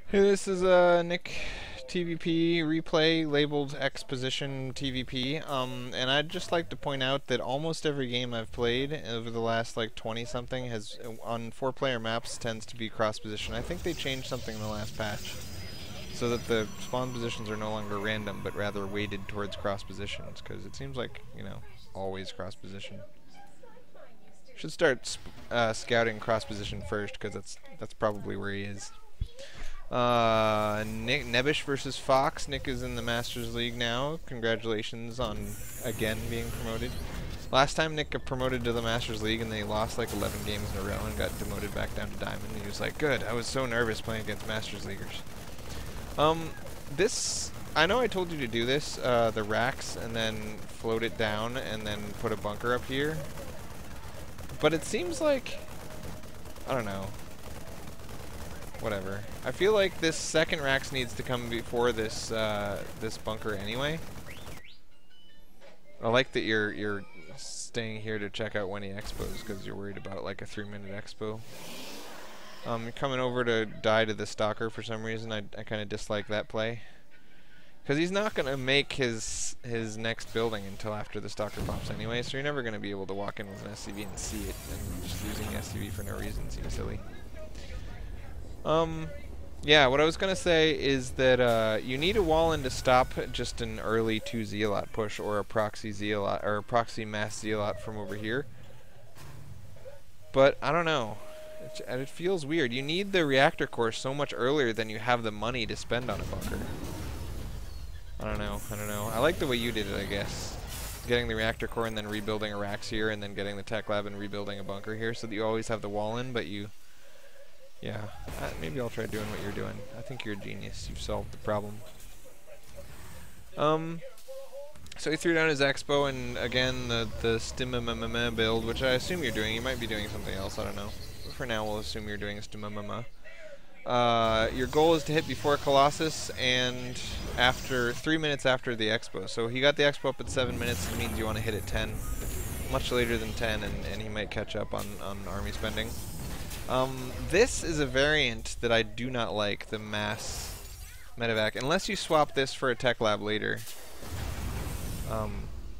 Hey, this is Nick TvP replay labeled Exposition TvP. And I'd just like to point out that almost every game I've played over the last like 20 something has on 4-player maps tends to be cross position. I think they changed something in the last patch so that the spawn positions are no longer random but rather weighted towards cross positions, because it seems like, you know, always cross position. Should start scouting cross position first, because that's probably where he is. Nick Nebish versus Fox. Nick is in the Masters League now. Congratulations on again being promoted. Last time Nick got promoted to the Masters League and they lost like 11 games in a row and got demoted back down to Diamond. He was like, "Good. I was so nervous playing against Masters Leaguers." This, I know I told you to do this, the racks, and then float it down and then put a bunker up here. But it seems like, I don't know. Whatever. I feel like this second racks needs to come before this this bunker anyway. I like that you're staying here to check out when he expos, because you're worried about like a 3-minute expo. You're coming over to die to the stalker for some reason. I kind of dislike that play, because he's not gonna make his next building until after the stalker pops anyway. So you're never gonna be able to walk in with an SCV and see it, and just using the SCV for no reason seems silly. Yeah, what I was going to say is that you need a wall in to stop just an early 2 Zealot push or a proxy Zealot or a proxy mass Zealot from over here. But I don't know. It feels weird. You need the reactor core so much earlier than you have the money to spend on a bunker. I don't know. I like the way you did it, I guess. Getting the reactor core and then rebuilding a racks here, and then getting the tech lab and rebuilding a bunker here, so that you always have the wall in, but you... Yeah, maybe I'll try doing what you're doing. I think you're a genius. You've solved the problem. So he threw down his expo, and again, the STMMM build, which I assume you're doing. You might be doing something else, I don't know. But for now, we'll assume you're doing STMMM. Your goal is to hit before Colossus and after 3 minutes after the expo. So he got the expo up at 7 minutes. It means you want to hit at 10. Much later than 10, and he might catch up on army spending. This is a variant that I do not like, the mass medevac, unless you swap this for a tech lab later.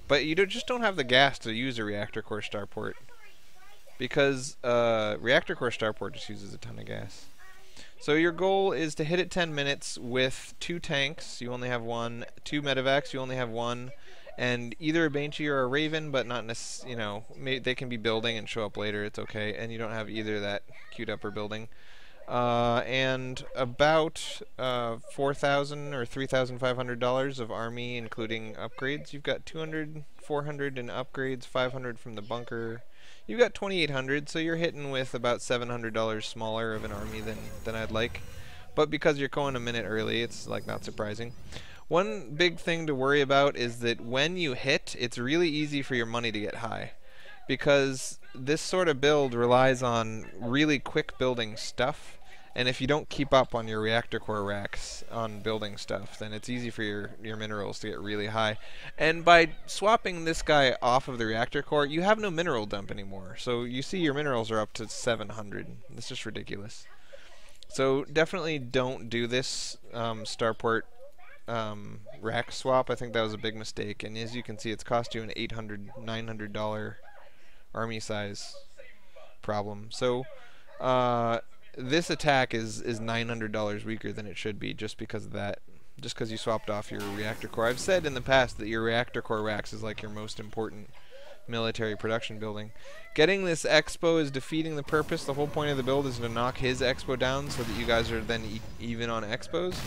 But you just don't have the gas to use a reactor core starport, because reactor core starport just uses a ton of gas. So your goal is to hit at 10 minutes with 2 tanks. You only have 1. 2 medevacs. You only have 1. And either a Banshee or a Raven, but not necessarily, you know, they can be building and show up later, it's okay. And you don't have either that queued up or building. And about $4,000 or $3,500 of army, including upgrades. You've got 200, 400 in upgrades, 500 from the bunker. You've got 2,800, so you're hitting with about $700 smaller of an army than I'd like. But because you're going a minute early, it's like not surprising. One big thing to worry about is that when you hit, it's really easy for your money to get high, because this sort of build relies on really quick building stuff, and if you don't keep up on your reactor core racks on building stuff, then it's easy for your minerals to get really high. And by swapping this guy off of the reactor core, you have no mineral dump anymore. So you see your minerals are up to 700. That's just ridiculous. So definitely don't do this starport rack swap. I think that was a big mistake, and as you can see, it's cost you an $800, $900 army size problem. So this attack is $900 weaker than it should be, just because of that. Just because you swapped off your reactor core. I've said in the past that your reactor core racks is like your most important military production building. Getting this expo is defeating the purpose. The whole point of the build is to knock his expo down so that you guys are then even on expos.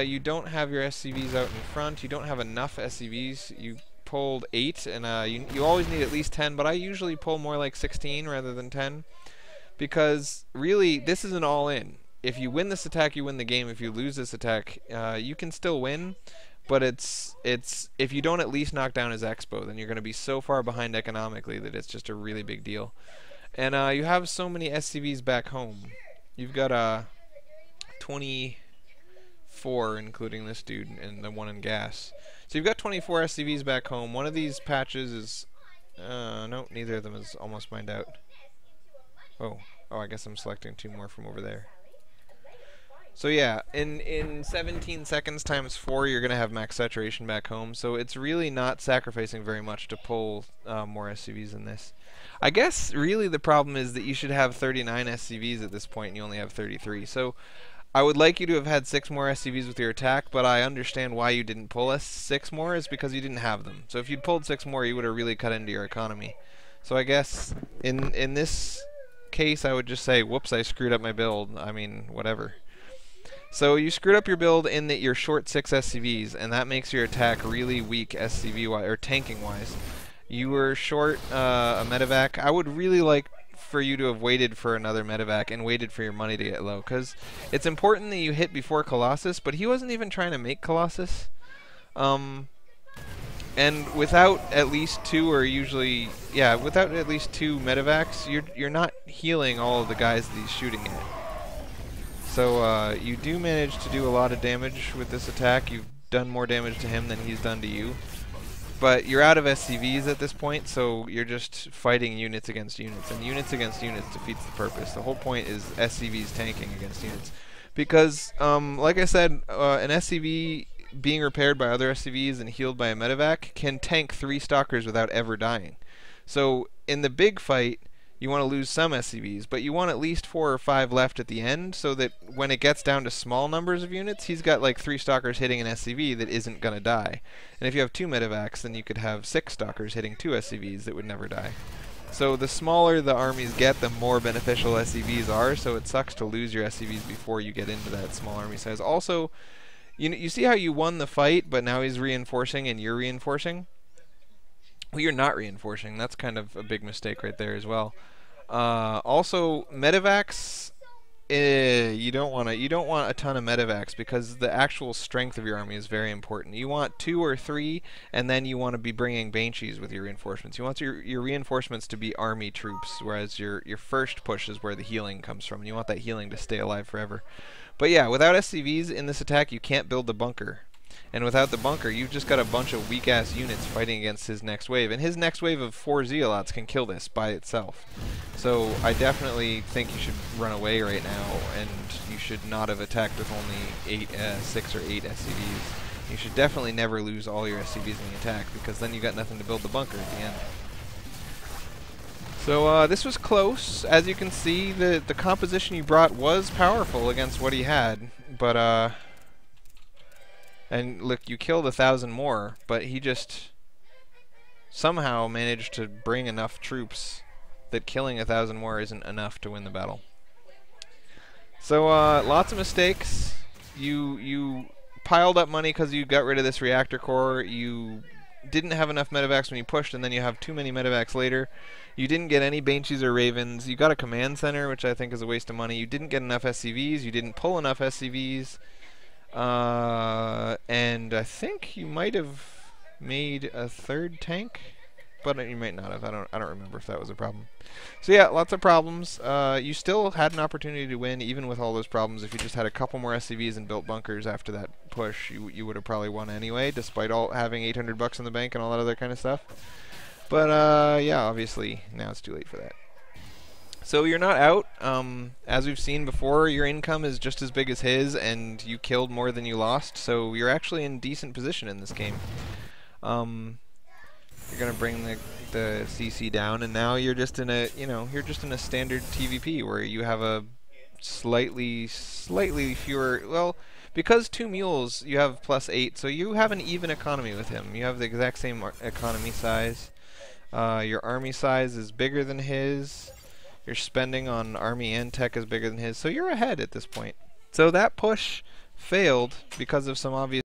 You don't have your SCVs out in front. You don't have enough SCVs. You pulled 8, and you always need at least 10, but I usually pull more like 16 rather than 10, because really this is an all-in. If you win this attack, you win the game. If you lose this attack, you can still win, but it's if you don't at least knock down his expo, then you're going to be so far behind economically that it's just a really big deal. And you have so many SCVs back home. You've got 24, including this dude and the one in gas. So you've got 24 SCVs back home. One of these patches is no, neither of them is almost mined out. Oh, I guess I'm selecting 2 more from over there. So yeah, in 17 seconds times 4, you're going to have max saturation back home. So it's really not sacrificing very much to pull more SCVs in this. I guess really the problem is that you should have 39 SCVs at this point and you only have 33. So I would like you to have had 6 more SCVs with your attack, but I understand why you didn't pull 6 more is because you didn't have them. So if you'd pulled 6 more, you would have really cut into your economy. So I guess in this case, I would just say, whoops, I screwed up my build. I mean, whatever. So you screwed up your build in that you're short 6 SCVs, and that makes your attack really weak SCV-wise, or tanking-wise. You were short a medevac. I would really like for you to have waited for another medevac and waited for your money to get low, because it's important that you hit before Colossus, but he wasn't even trying to make Colossus. And without at least 2, or usually, yeah, without at least 2 medevacs, you're not healing all of the guys that he's shooting at. So you do manage to do a lot of damage with this attack. You've done more damage to him than he's done to you. But you're out of SCVs at this point, so you're just fighting units against units. And units against units defeats the purpose. The whole point is SCVs tanking against units. Because, like I said, an SCV being repaired by other SCVs and healed by a medevac can tank 3 stalkers without ever dying. So in the big fight, you want to lose some SCVs, but you want at least 4 or 5 left at the end, so that when it gets down to small numbers of units, he's got like 3 stalkers hitting an SCV that isn't going to die. And if you have 2 medevacs, then you could have 6 stalkers hitting 2 SCVs that would never die. So the smaller the armies get, the more beneficial SCVs are, so it sucks to lose your SCVs before you get into that small army size. Also, you see how you won the fight, but now he's reinforcing and you're reinforcing? Well, you're not reinforcing. That's kind of a big mistake right there as well. Also, medevacs, you don't want a ton of medevacs, because the actual strength of your army is very important. You want 2 or 3, and then you want to be bringing banshees with your reinforcements. You want your reinforcements to be army troops, whereas your first push is where the healing comes from, and you want that healing to stay alive forever. But yeah, without SCVs in this attack, you can't build the bunker. And without the bunker, you've just got a bunch of weak-ass units fighting against his next wave. And his next wave of 4 Zealots can kill this by itself. So I definitely think you should run away right now, and you should not have attacked with only 6 or 8 SCVs. You should definitely never lose all your SCVs in the attack, because then you got nothing to build the bunker at the end. So this was close. As you can see, the composition you brought was powerful against what he had, but and look, you killed 1,000 more, but he just somehow managed to bring enough troops that killing 1,000 more isn't enough to win the battle. So lots of mistakes. You piled up money because you got rid of this reactor core. You didn't have enough medevacs when you pushed, and then you have too many medevacs later. You didn't get any Banshees or Ravens. You got a command center, which I think is a waste of money. You didn't get enough SCVs. You didn't pull enough SCVs. And I think you might have made a 3rd tank, but you might not have. I don't remember if that was a problem. So yeah, lots of problems. You still had an opportunity to win even with all those problems. If you just had a couple more SCVs and built bunkers after that push, you would have probably won anyway, despite all having $800 in the bank and all that other kind of stuff. But yeah, obviously now it's too late for that. So you're not out. As we've seen before, your income is just as big as his, and you killed more than you lost. So you're actually in decent position in this game. You're gonna bring the CC down, and now you're just in a standard TvP where you have a slightly fewer. Well, because 2 mules, you have +8, so you have an even economy with him. You have the exact same economy size. Your army size is bigger than his. Your spending on army and tech is bigger than his, so you're ahead at this point. So that push failed because of some obvious